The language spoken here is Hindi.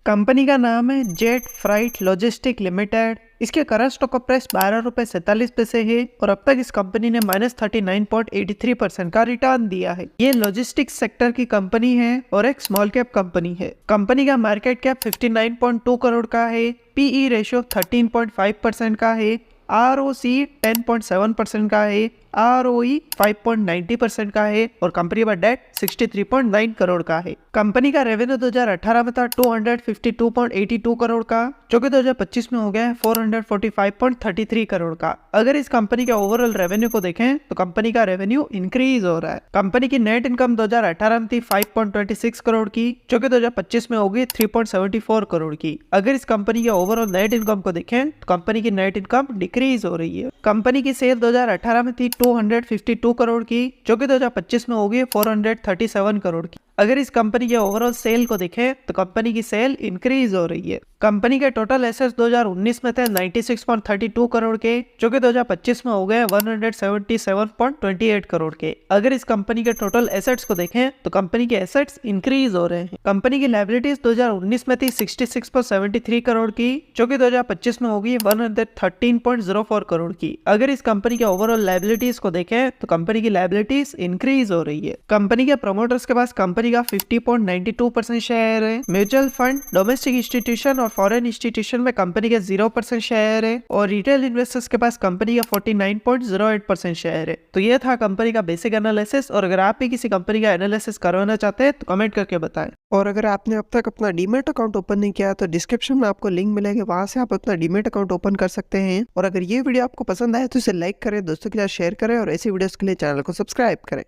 कंपनी का नाम है जेट फ्राइट लॉजिस्टिक लिमिटेड। इसके करंट स्टॉक का प्राइस 12.47 है और अब तक इस कंपनी ने -39.83% का रिटर्न दिया है। ये लॉजिस्टिक्स सेक्टर की कंपनी है और एक स्मॉल कैप कंपनी है। कंपनी का मार्केट कैप 59.2 करोड़ का है, पीई रेशियो 13.5% का है, ROC 10.7% का है, ROE 5.90% का है और कंपनी का डेट 63.9 करोड़ का है। कंपनी का रेवेन्यू 2018 में था 252.82 करोड़ का, जो कि 2025 में हो गया है 445.33 करोड़ का। अगर इस कंपनी के ओवरऑल रेवेन्यू को देखें तो कंपनी का रेवेन्यू इंक्रीज हो रहा है। कंपनी की नेट इनकम 2018 में थी 5.26 करोड़ की, जो कि 2025 में होगी 3.74 करोड़ की। अगर इस कंपनी के ओवरऑल नेट इनकम को देखें तो कंपनी की नेट इनकम डिक्रीज हो रही है। कंपनी की सेल 2018 में थी 252 करोड़ की, जो कि 2025 में होगी 437 करोड़ की। अगर इस कंपनी के ओवरऑल सेल को देखें तो कंपनी की सेल इंक्रीज हो रही है। कंपनी के टोटल एसेट्स 2019 में थे 96.32 करोड़ के, जो कि 2025 में हो गए 177.28 करोड़ के। अगर इस कंपनी के टोटल एसेट्स को देखें तो कंपनी के एसेट्स इंक्रीज हो रहे हैं। कंपनी की लायबिलिटीज 2019 में थी 66.73 करोड़ की, जो कि 2025 में होगी 113.04 करोड़ की। अगर इस कंपनी के ओवरऑल लायबिलिटीज को देखें तो कंपनी की लायबिलिटीज इंक्रीज हो रही है। कंपनी के प्रमोटर्स के पास कंपनी का 50.92% शेयर है। म्यूचुअल फंड, डोमेस्टिक इंस्टीट्यूशन और फॉरेन इंस्टीट्यूशन में कंपनी के 0% शेयर है और रिटेल इन्वेस्टर्स के पास कंपनी का 49.08% शेयर है। तो ये था कंपनी का बेसिक एनालिसिस, और अगर आप भी किसी कंपनी का एनालिसिस करवाना चाहते हैं तो कमेंट करके बताएं। और अगर आपने अब तक अपना डीमैट अकाउंट ओपन नहीं किया तो डिस्क्रिप्शन में आपको लिंक मिलेगा, वहां से आप अपना डीमैट अकाउंट ओपन कर सकते हैं। और अगर ये वीडियो आपको पसंद आए तो इसे लाइक करें, दोस्तों के साथ शेयर करें और ऐसी वीडियोस के लिए चैनल को सब्सक्राइब करें।